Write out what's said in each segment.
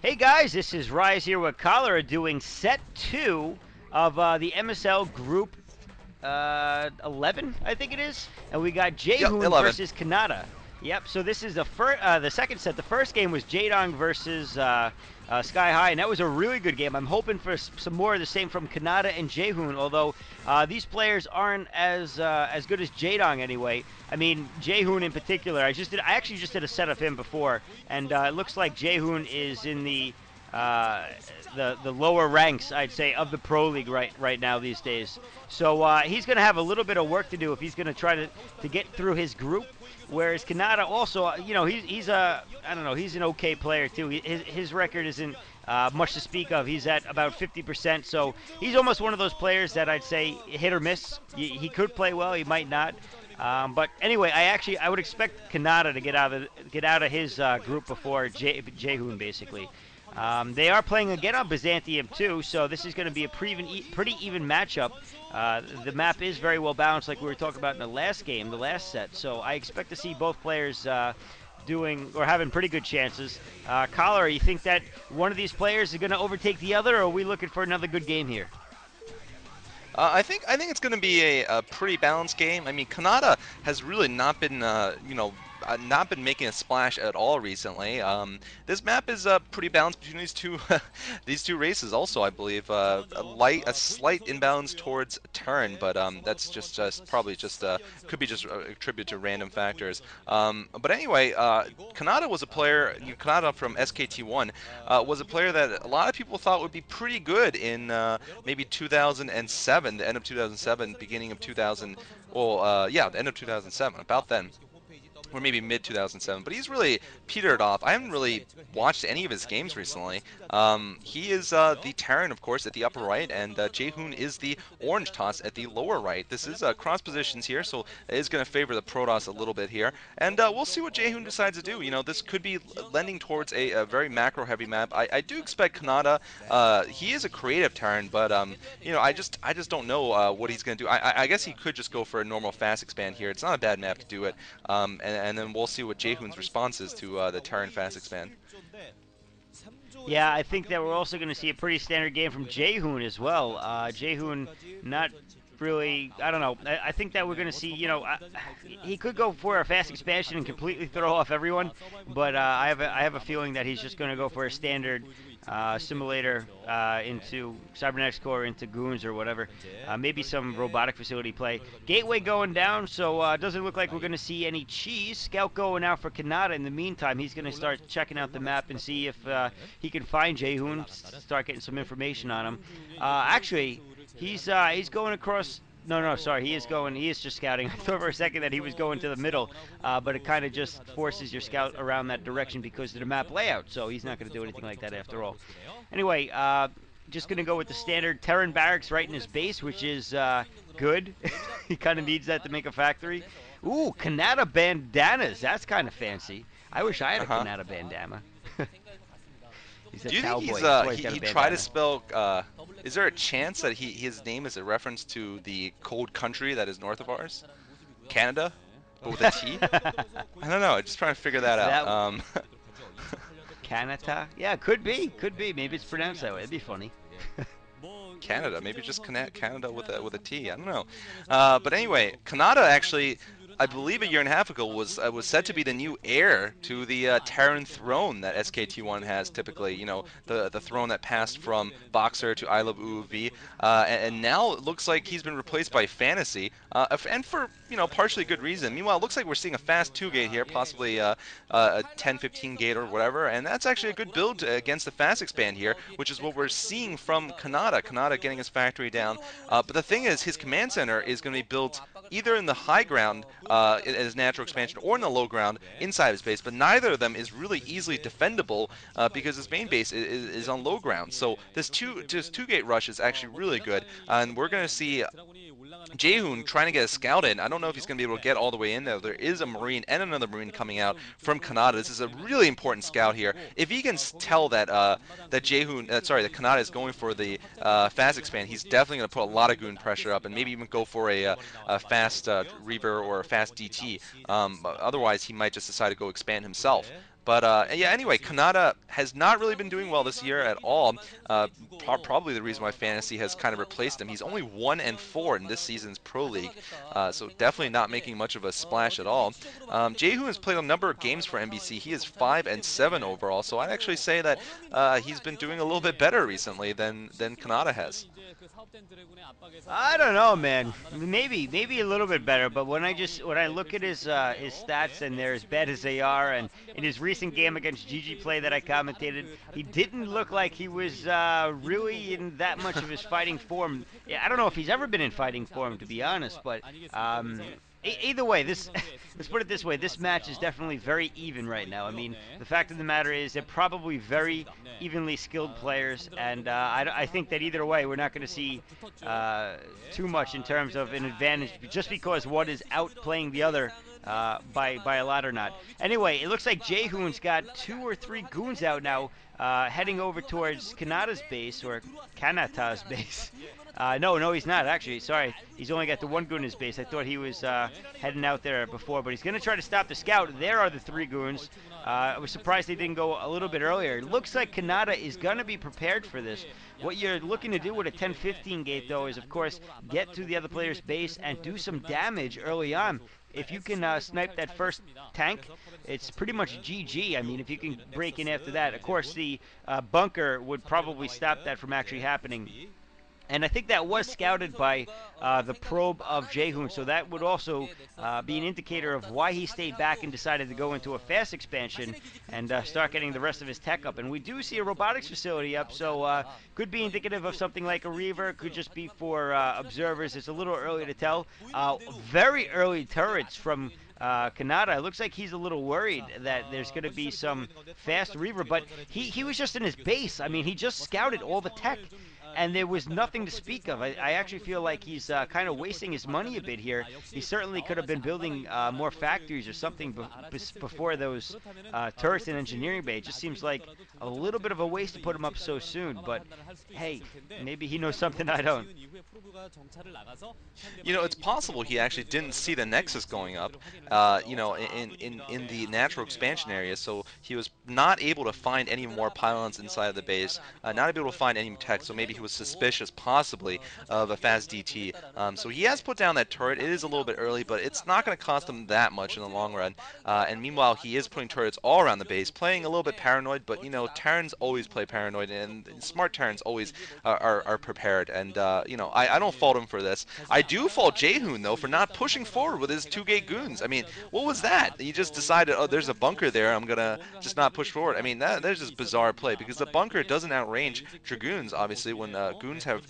Hey guys, this is Rise here with Cholera doing set 2 of the MSL Group 11, I think it is. And we got Yep, Jaehoon 11. versus Canata. Yep, so this is the second set. The first game was Jaedong versus Sky High, and that was a really good game. I'm hoping for some more of the same from Canata and Jaehoon, although these players aren't as good as Jaedong anyway. I mean, Jaehoon in particular, I actually just did a set of him before, and it looks like Jaehoon is in uh, the lower ranks, I'd say, of the pro league right now these days. So he's going to have a little bit of work to do if he's going to try to get through his group. Whereas Canada also, he's a I don't know, he's an okay player too. His record isn't much to speak of. He's at about 50%, so he's almost one of those players that I'd say hit or miss. He could play well, he might not. But anyway, I would expect Canada to get out of his group before Jaehoon basically. They are playing again on Byzantium too, so this is going to be a pretty even matchup. The map is very well balanced, like we were talking about in the last game, the last set. So I expect to see both players doing or having pretty good chances. Cholera, you think that one of these players is going to overtake the other, or are we looking for another good game here? I think it's going to be a pretty balanced game. I mean, Canada has really not been not been making a splash at all recently. This map is pretty balanced between these two these two races. Also, I believe a slight imbalance towards turn, but that's just probably just could be just attributed to random factors. But anyway, Canada was a player. Canada from SKT1 was a player that a lot of people thought would be pretty good in maybe 2007, the end of 2007, beginning of 2000. Well, yeah, the end of 2007, about then, or maybe mid 2007, but he's really petered off. I haven't really watched any of his games recently. He is the Terran, of course, at the upper right, and Jaehoon is the orange toss at the lower right. This is cross positions here, so it is going to favor the Protoss a little bit here, and we'll see what Jaehoon decides to do. You know, this could be lending towards a very macro-heavy map. I do expect Canada. He is a creative Terran, but you know, I just don't know what he's going to do. I guess he could just go for a normal fast expand here. It's not a bad map to do it, and then we'll see what Jaehoon's response is to the Terran fast expand. Yeah, I think that we're also going to see a pretty standard game from Jaehoon as well. Jaehoon not really, I don't know. I think that we're going to see, he could go for a fast expansion and completely throw off everyone, but I have a feeling that he's just going to go for a standard simulator into Cybernetics Core, into Goons or whatever. Maybe some robotic facility play. Gateway going down, so it doesn't look like we're going to see any cheese. Scout going out for Canada. In the meantime, he's going to start checking out the map and see if he can find Jaehoon, start getting some information on him. Actually, he's going across. No, sorry. He is just scouting. I thought for a second that he was going to the middle, but it kind of just forces your scout around that direction because of the map layout. So he's not going to do anything like that after all. Anyway, just going to go with the standard Terran barracks right in his base, which is good. He kind of needs that to make a factory. Ooh, Canada bandanas. That's kind of fancy. I wish I had a Uh-huh. Canada bandana. He's a Do you think cowboy. he's That's why he's he got a he tried to bandana. spell? Is there a chance that his name is a reference to the cold country that is north of ours, Canada, but with a T? I don't know. I'm just trying to figure that out. That Canata? Yeah, could be. Could be. Maybe it's pronounced that way. It'd be funny. Canada, maybe just Canada with a T. I don't know. But anyway, Canada actually, I believe a year and a half ago was said to be the new heir to the Terran throne that SKT1 has typically. You know, the throne that passed from Boxer to I Love UV, and now it looks like he's been replaced by Fantasy, and for partially good reason. Meanwhile, it looks like we're seeing a fast 2-gate here, possibly a 10-15 gate or whatever, and that's actually a good build against the fast expand here, which is what we're seeing from Canada. Canada getting his factory down, but the thing is, his command center is going to be built either in the high ground as natural expansion or in the low ground inside his base, but neither of them is really easily defendable because his main base is on low ground. So this two-gate rush is actually really good, and we're going to see Jaehoon trying to get a scout in. I don't know if he's going to be able to get all the way in there. There is a Marine and another Marine coming out from Canada. This is a really important scout here. If he can tell that that Canada is going for the fast expand, he's definitely going to put a lot of goon pressure up and maybe even go for a fast Reaver or a fast DT. Otherwise, he might just decide to go expand himself. But yeah, anyway, Canata has not really been doing well this year at all. Probably the reason why Fantasy has kind of replaced him. He's only 1-4 in this season's Pro League, so definitely not making much of a splash at all. Jaehoon has played a number of games for NBC. He is 5-7 overall, so I'd actually say that he's been doing a little bit better recently than Canata has. I don't know, man. Maybe a little bit better, but when I look at his stats and they're as bad as they are, and in his recent game against GG Play that I commentated, he didn't look like he was really in that much of his fighting form. Yeah, I don't know if he's ever been in fighting form, to be honest, but either way, this let's put it this way: this match is definitely very even right now. I mean, the fact of the matter is they're probably very evenly skilled players, and I think that either way, we're not going to see too much in terms of an advantage just because one is outplaying the other by a lot or not. Anyway, it looks like Jaehoon's got 2 or 3 goons out now, heading over towards Kanata's base, or Kanata's base. No, he's not, actually. Sorry. He's only got the 1 goon in his base. I thought he was heading out there before, but he's going to try to stop the scout. There are the 3 goons. I was surprised they didn't go a little bit earlier. It looks like Canata is going to be prepared for this. What you're looking to do with a 10-15 gate, though, is, of course, get to the other player's base and do some damage early on. If you can snipe that first tank, it's pretty much GG. I mean, if you can break in after that. Of course, the bunker would probably stop that from actually happening. And I think that was scouted by the probe of Jaehoon, so that would also be an indicator of why he stayed back and decided to go into a fast expansion and start getting the rest of his tech up. And we do see a robotics facility up, so could be indicative of something like a Reaver, could just be for observers. It's a little early to tell. Very early turrets from Canata. It looks like he's a little worried that there's going to be some fast Reaver, but he was just in his base. I mean, he just scouted all the tech, and there was nothing to speak of. I actually feel like he's kind of wasting his money a bit here. He certainly could have been building more factories or something before those turrets and engineering bay. It just seems like a little bit of a waste to put him up so soon, but hey, maybe he knows something I don't. You know, it's possible he actually didn't see the Nexus going up, you know, in the natural expansion area, so he was not able to find any more pylons inside of the base, not able to find any tech, so maybe he was suspicious, possibly, of a fast DT. So he has put down that turret. It is a little bit early, but it's not going to cost him that much in the long run. And meanwhile, he is putting turrets all around the base, playing a little bit paranoid, but, you know, Terrans always play paranoid, and smart Terrans always are prepared. And, you know, I don't fault him for this. I do fault Jaehoon, though, for not pushing forward with his 2-gate goons. I mean, what was that? He just decided, oh, there's a bunker there, I'm going to just not push forward. I mean, there's this bizarre play, because the bunker doesn't outrange Dragoons, obviously, when goons have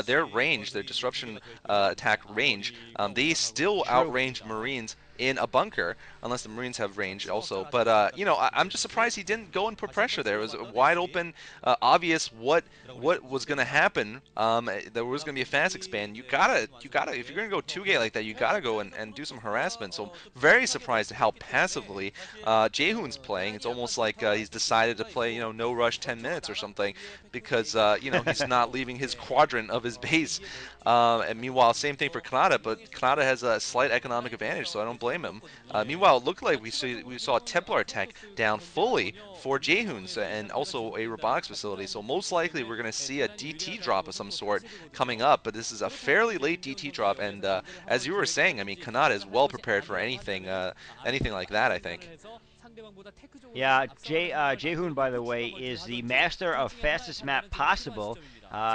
their range, their disruption attack range, they still True. outrange Marines in a bunker, unless the Marines have range also. But you know, I'm just surprised he didn't go and put pressure there. It was wide open, obvious what was going to happen. There was going to be a fast expand. You gotta, if you're going to go 2-gate like that, you gotta go and do some harassment. So very surprised at how passively Jaehoon's playing. It's almost like he's decided to play, you know, no rush 10 minutes or something, because you know, he's not leaving his quadrant of his base. And meanwhile, same thing for Canata, but Canata has a slight economic advantage, so I don't blame him. Meanwhile, it looked like we saw a Templar attack down fully for Jaehoon's, and also a robotics facility. So most likely we're going to see a DT drop of some sort coming up, but this is a fairly late DT drop, and as you were saying, I mean, Canata is well prepared for anything like that, I think. Yeah, Jaehoon, by the way, is the master of fastest map possible.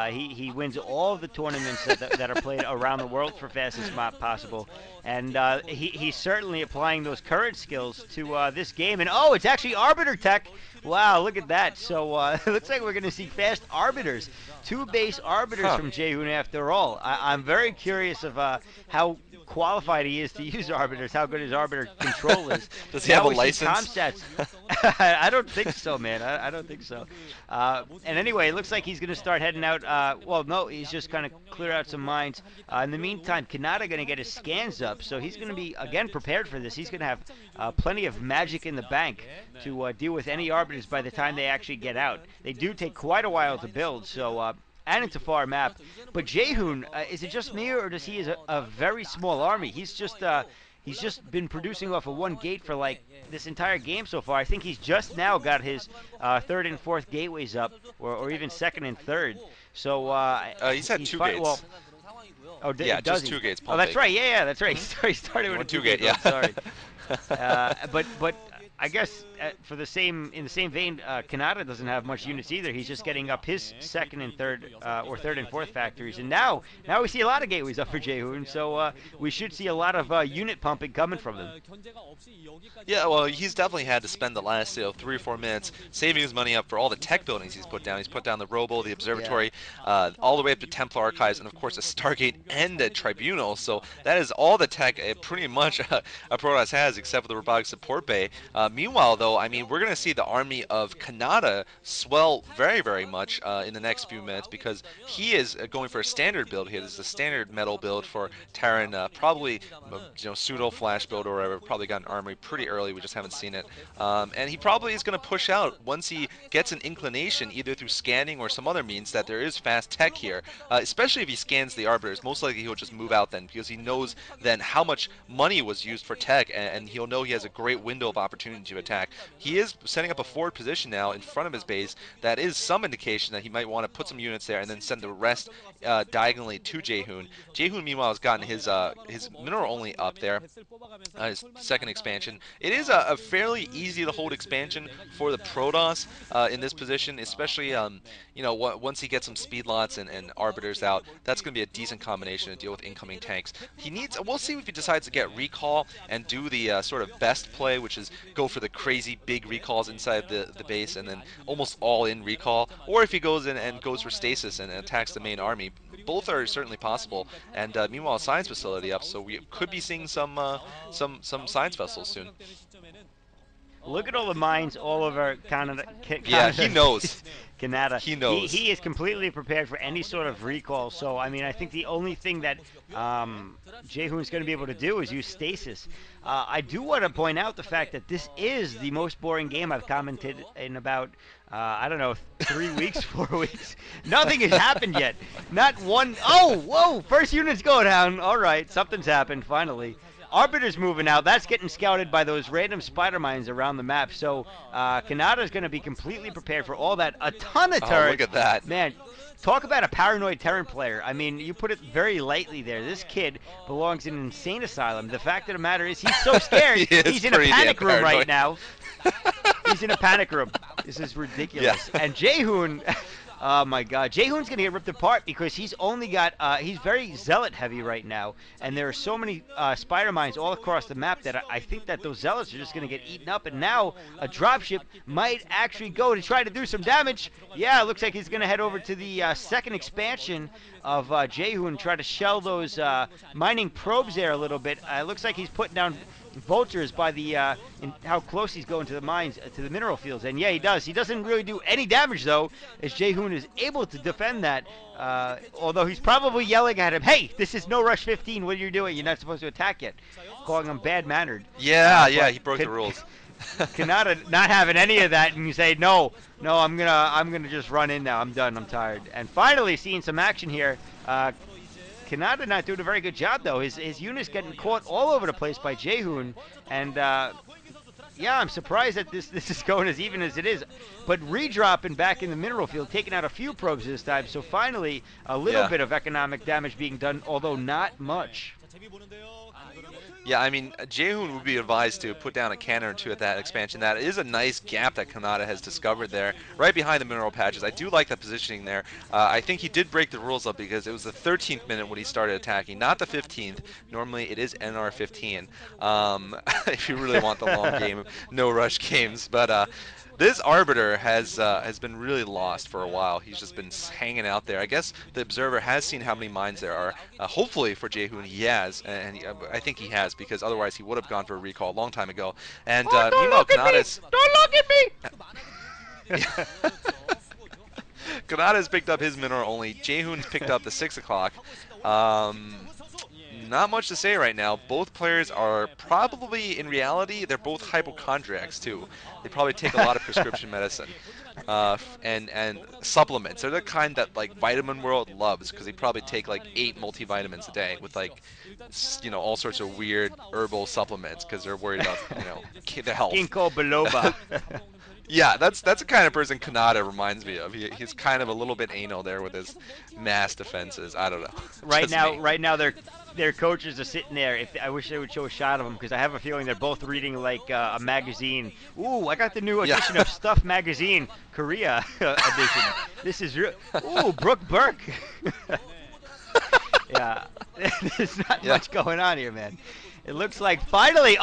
He wins all of the tournaments that are played around the world for fastest map possible, and he's certainly applying those current skills to this game. And oh, it's actually Arbiter tech. Wow, look at that. So it looks like we're going to see fast Arbiters. 2 base Arbiters from Jaehoon after all. I'm very curious of how qualified he is to use Arbiters, how good his Arbiter control is. Does he have a license? Comstats. I don't think so, man. I don't think so. And anyway, it looks like he's going to start heading out. Well, no, he's just kind of clear out some mines. In the meantime, Canata going to get his scans up, so he's going to be, again, prepared for this. He's going to have plenty of magic in the bank to deal with any Arbiters by the time they actually get out. They do take quite a while to build, so and it's a far map. But Jaehoon, is it just me, or does he have a very small army? He's just he's just been producing off of one gate for like this entire game so far. I think he's just now got his third and fourth gateways up, or even second and third. So He's had he's two well. gates. Oh, Yeah, does just he? two gates. Oh, Pump that's fake. right. Yeah, that's right. He started He with a went two two-gate gate. Yeah. build. Sorry. But I guess for the same in the same vein, Canata doesn't have much units either. He's just getting up his second and third or third and fourth factories, and now we see a lot of gateways up for Jaehoon. So we should see a lot of unit pumping coming from them. Yeah, well, he's definitely had to spend the last 3 or 4 minutes saving his money up for all the tech buildings he's put down. He's put down the Robo, the Yeah. Observatory, all the way up to Templar Archives, and of course a Stargate and a Tribunal. So that is all the tech pretty much a Protoss has, except for the robotic support bay. Meanwhile, though, I mean, we're going to see the army of Canata swell very, very much in the next few minutes, because he is going for a standard build here. This is a standard metal build for Terran, probably pseudo flash build or whatever. Probably got an armory pretty early. We just haven't seen it. And he probably is going to push out once he gets an inclination, either through scanning or some other means, that there is fast tech here. Especially if he scans the arbiters, most likely he'll just move out then, because he knows then how much money was used for tech, and he'll know he has a great window of opportunity to attack. He is setting up a forward position now in front of his base. That is some indication that he might want to put some units there and then send the rest diagonally to Jaehoon. Jaehoon, meanwhile, has gotten his mineral only up there, his second expansion. It is a fairly easy to hold expansion for the Protoss in this position, especially once he gets some speed lots and arbiters out. That's going to be a decent combination to deal with incoming tanks. We'll see if he decides to get recall and do the sort of best play, which is go for the crazy big recalls inside the base and then almost all in recall, or if he goes in and goes for stasis and attacks the main army. Both are certainly possible. And meanwhile, a science facility up, so we could be seeing some science vessels soon. Look at all the mines all over Canada. Yeah, he knows. Canada. He knows. He is completely prepared for any sort of recall. So I mean, I think the only thing that Jaehoon's going to be able to do is use stasis. I do want to point out the fact that this is the most boring game I've commented in about I don't know, 3 weeks, 4 weeks. Nothing has happened yet. Not one. Oh, whoa! First units go down. All right, something's happened finally. Arbiter's moving out. That's getting scouted by those random spider mines around the map. So Canada's going to be completely prepared for all that. A ton of turrets. Oh, look at that. Man, talk about a paranoid Terran player. I mean, you put it very lightly there. This kid belongs in an insane asylum. The fact of the matter is he's so scared. He's in a panic room right now. He's in a panic room. This is ridiculous. Yeah. And Jaehoon... Oh my God, Jaehoon's gonna get ripped apart because he's only got he's very zealot heavy right now, and there are so many spider mines all across the map that I think that those zealots are just gonna get eaten up. And now a dropship might actually go to try to do some damage. Yeah, it looks like he's gonna head over to the second expansion of Jaehoon and try to shell those mining probes there a little bit. It looks like he's putting down vultures by the how close he's going to the mines, to the mineral fields. And yeah, he does. He doesn't really do any damage though, as Jaehoon is able to defend that. Although he's probably yelling at him, "Hey, this is no rush 15. What are you doing? You're not supposed to attack yet," calling him bad-mannered. Yeah, he broke the rules. Canata not having any of that, and you say, "No, I'm gonna just run in now. I'm done. I'm tired." And finally, seeing some action here. Canata not doing a very good job though. His unit's getting caught all over the place by Jaehoon, and yeah, I'm surprised that this is going as even as it is. But redropping back in the mineral field, taking out a few probes this time. So finally, a little bit of economic damage being done, although not much. Yeah, I mean, Jaehoon would be advised to put down a cannon or two at that expansion. That is a nice gap that Canata has discovered there, right behind the mineral patches. I do like that positioning there. I think he did break the rules up because it was the 13th minute when he started attacking, not the 15th. Normally it is NR 15, if you really want the long game, no rush games. But this Arbiter has been really lost for a while. He's just been hanging out there. I guess the Observer has seen how many mines there are. Hopefully for Jaehoon he has, and I think he has, because otherwise he would have gone for a recall a long time ago. And meanwhile, Canata's... Don't look at me! Canata's picked up his mineral only. Jaehoon's picked up the 6 o'clock. Not much to say right now. Both players are probably, in reality, they're both hypochondriacs too. They probably take a lot of prescription medicine. and supplements. They're the kind that like Vitamin World loves because they probably take like 8 multivitamins a day with like all sorts of weird herbal supplements because they're worried about their health. Ginkgo biloba. Yeah, that's the kind of person Canata reminds me of. He's kind of a little bit anal there with his mass defenses. I don't know. Just me. Right now, their coaches are sitting there. If I wish they would show a shot of them, because I have a feeling they're both reading like a magazine. Ooh, I got the new Yeah. edition of Stuff Magazine, Korea edition. This is real. Ooh, Brooke Burke. Yeah, there's not Yeah. much going on here, man. It looks like finally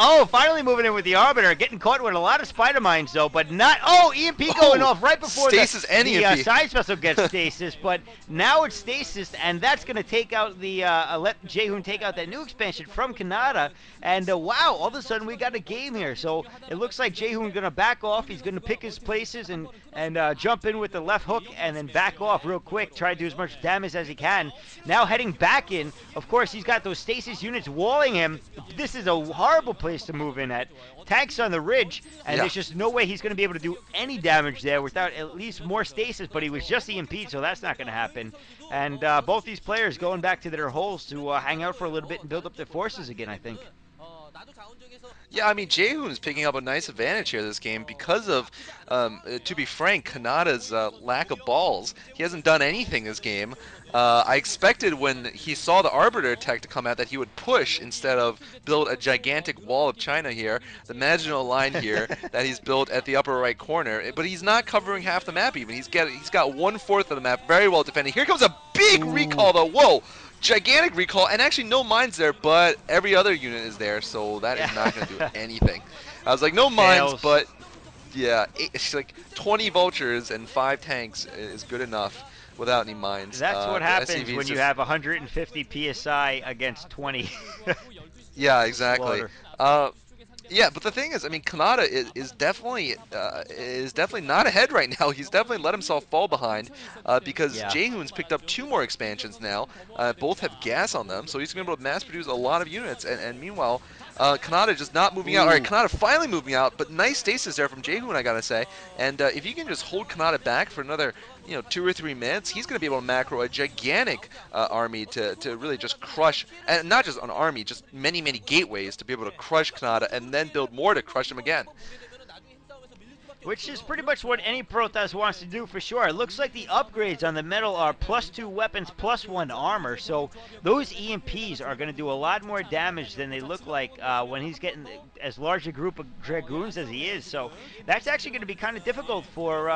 moving in with the Arbiter, getting caught with a lot of spider mines though, but not. Oh, EMP going off right before stasis and the EMP. side special gets stasis, but now it's stasis, and that's going to take out the let Jaehoon take out that new expansion from Canata, and wow, all of a sudden we got a game here. So it looks like Jaehoon going to back off. He's going to pick his places and jump in with the left hook and then back off real quick, try to do as much damage as he can. Now heading back in, of course he's got those stasis units walling him. This is a horrible place to move in at. Tanks on the ridge, and there's just no way he's going to be able to do any damage there without at least more stasis, but he was just EMP'd, so that's not going to happen. And both these players going back to their holes to hang out for a little bit and build up their forces again, I think. Yeah, I mean, Jaehoon is picking up a nice advantage here this game because of, to be frank, Kanata's lack of balls. He hasn't done anything this game. I expected when he saw the Arbiter attack to come out that he would push instead of build a gigantic wall of China here, the marginal line here that he's built at the upper right corner. But he's not covering half the map even. He's got 1/4 of the map very well defended. Here comes a big recall though. Whoa! Gigantic recall, and actually no mines there, but every other unit is there, so that is not going to do anything. I was like, no mines, but yeah, it's like 20 vultures and 5 tanks is good enough without any mines. That's what happens when you have 150 PSI against 20. Yeah, exactly. Yeah, but the thing is, I mean, Canata is definitely not ahead right now. He's definitely let himself fall behind because Jaehoon's picked up 2 more expansions now. Both have gas on them, so he's going to be able to mass produce a lot of units. And meanwhile, Canata just not moving out. All right, Canata finally moving out, but nice stasis there from Jaehoon, I gotta say. And if you can just hold Canata back for another 2 or 3 minutes, he's going to be able to macro a gigantic army to really just crush, and not just an army, just many gateways to be able to crush Canata and then build more to crush him again. Which is pretty much what any Protoss wants to do for sure. It looks like the upgrades on the metal are +2 weapons, +1 armor. So those EMPs are going to do a lot more damage than they look like when he's getting as large a group of Dragoons as he is. So that's actually going to be kind of difficult for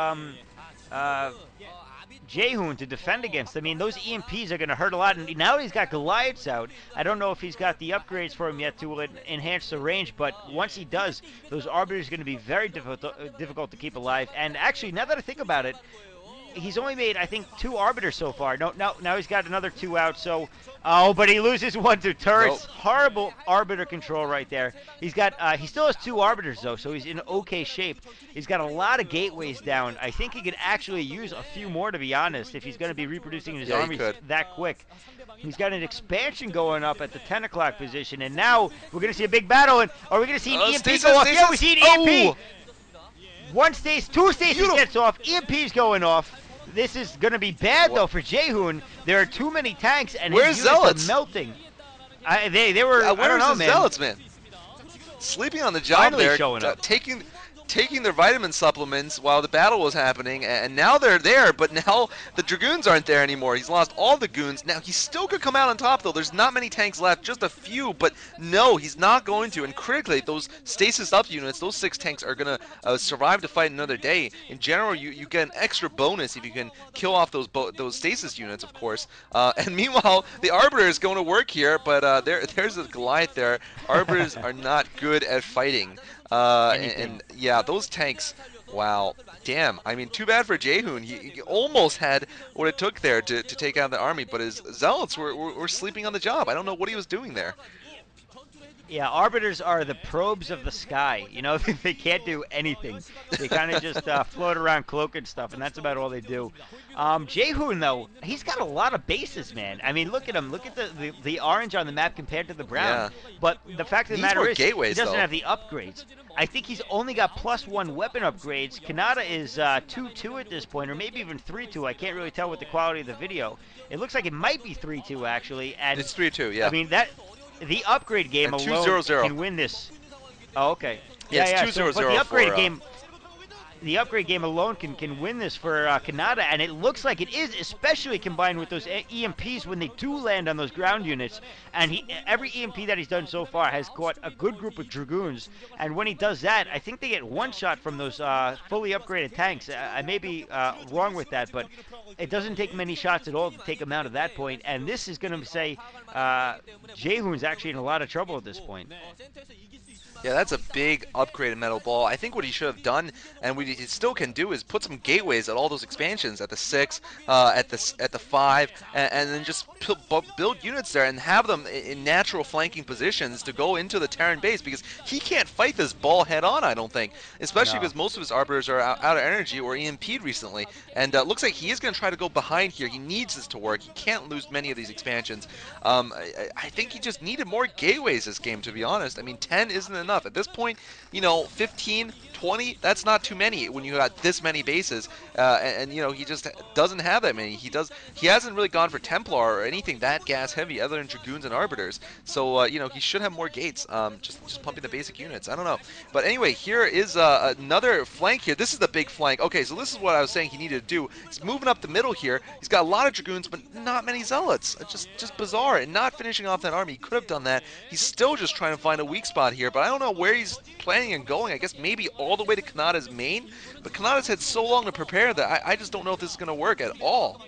Jaehoon to defend against. I mean, those EMPs are going to hurt a lot. And now he's got Goliaths out. I don't know if he's got the upgrades for him yet to enhance the range, but once he does, those Arbiters are going to be very difficult to keep alive. And actually, now that I think about it, he's only made, I think, 2 Arbiters so far. Now he's got another 2 out, so... Oh, but he loses 1 to turrets. Nope. Horrible Arbiter control right there. He's got, he still has 2 Arbiters, though, so he's in okay shape. He's got a lot of gateways down. I think he could actually use a few more, to be honest, if he's going to be reproducing his armies that quick. He's got an expansion going up at the 10 o'clock position, and now we're going to see a big battle. And are we going to see an EMP go off? Yeah, we see an EMP. 1 stasis, 2 stasis gets off. EMP's going off. This is going to be bad, though, for Jaehoon. There are too many tanks, and his units are melting. They were, I don't know, man. Zealots, man? Sleeping on the job finally there, showing up. taking their vitamin supplements while the battle was happening, and now they're there, but now the Dragoons aren't there anymore. He's lost all the goons. Now, he still could come out on top, though. There's not many tanks left, just a few, but no, he's not going to. And critically, those stasis up units, those 6 tanks are going to survive to fight another day. In general, you get an extra bonus if you can kill off those stasis units, of course. And meanwhile, the Arbiter is going to work here, but there's a Goliath there. Arbiters are not good at fighting. And yeah, those tanks, wow, damn. I mean, too bad for Jaehoon. He almost had what it took there to take out the army, but his Zealots were sleeping on the job. I don't know what he was doing there. Yeah, arbiters are the probes of the sky. You know, they can't do anything. They kind of just float around cloak and stuff, and that's about all they do. Jaehoon, though, he's got a lot of bases, man. I mean, look at him. Look at the orange on the map compared to the brown. Yeah. But the fact of the Needs matter more is, he gateways doesn't though. have the upgrades. I think he's only got +1 weapon upgrades. Canata is 2-2 at this point, or maybe even 3-2. I can't really tell with the quality of the video. It looks like it might be 3-2 actually, and It's 3-2, I yeah. mean that the upgrade game And alone 2-0-0. can win this. Oh, okay. Yeah, Yeah, it's yeah. 2-0-0 But the upgrade for game, the upgrade game alone can win this for Canada, and it looks like it is, especially combined with those EMPs when they do land on those ground units. And every EMP that he's done so far has caught a good group of dragoons. And when he does that, I think they get one shot from those fully upgraded tanks. I may be wrong with that, but it doesn't take many shots at all to take him out at that point. And this is going to say Jaehoon's actually in a lot of trouble at this point. Yeah, that's a big upgraded metal ball. I think what he should have done, and what he still can do, is put some gateways at all those expansions, at the 6, at the 5, and then just build units there and have them in natural flanking positions to go into the Terran base, because he can't fight this ball head on, I don't think, especially No. because most of his arbiters are out of energy or EMP'd recently, and looks like he is going to try to go behind here. He needs this to work. He can't lose many of these expansions. I think he just needed more gateways this game, to be honest. I mean, 10 isn't enough. At this point, 15, 20, that's not too many when you got this many bases, and he just doesn't have that many. He hasn't really gone for Templar or anything that gas heavy other than Dragoons and Arbiters, so he should have more gates, just pumping the basic units. I don't know, but anyway, here is another flank here. This is the big flank. Okay, so this is what I was saying he needed to do. He's moving up the middle here. He's got a lot of Dragoons, but not many Zealots. It's just bizarre, and not finishing off that army. He could have done that. He's still just trying to find a weak spot here, but I don't know where he's planning on going. I guess maybe all the way to Canada's main, but Canada's had so long to prepare that I just don't know if this is going to work at all.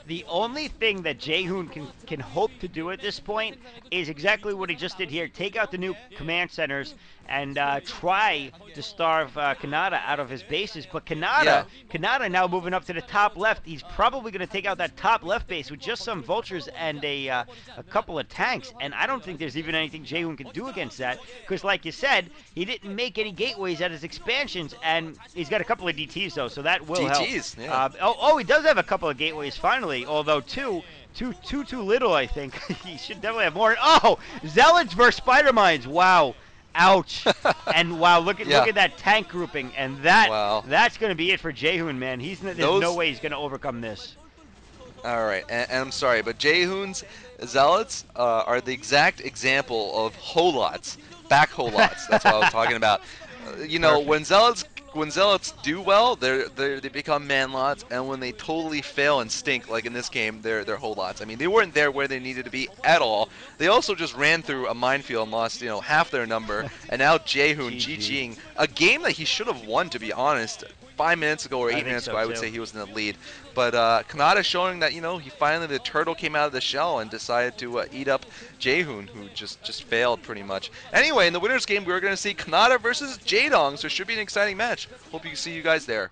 The only thing that Jaehoon can hope to do at this point is exactly what he just did here. Take out the new command centers and try to starve Canata out of his bases. But Canata now moving up to the top left. He's probably going to take out that top left base with just some vultures and a couple of tanks. And I don't think there's even anything Jaehoon can do against that. Because like you said, he didn't make any gateways at his expansions. And he's got a couple of DTs, though, so that will help. DTs, yeah. He does have a couple of gateways finally, although too little, I think. He should definitely have more. Oh, Zealots versus Spider Mines. Wow. Ouch. And wow, look at that tank grouping, and that's going to be it for Jaehoon, man. There's no way he's going to overcome this. All right, and I'm sorry, but Jaehoon's Zealots are the exact example of Holots, back Holots. That's what I was talking about. When Zealots do well, they become manlots, and when they totally fail and stink, like in this game, they're Holots. I mean, they weren't there where they needed to be at all. They also just ran through a minefield and lost, half their number, and now Jaehoon GGing a game that he should have won, to be honest. 5 minutes ago or 8 minutes ago, I would say he was in the lead. But Canata showing that, the turtle came out of the shell and decided to eat up Jaehoon, who just failed pretty much. Anyway, in the winner's game, we're going to see Canata versus Jaedong, so it should be an exciting match. Hope you see you guys there.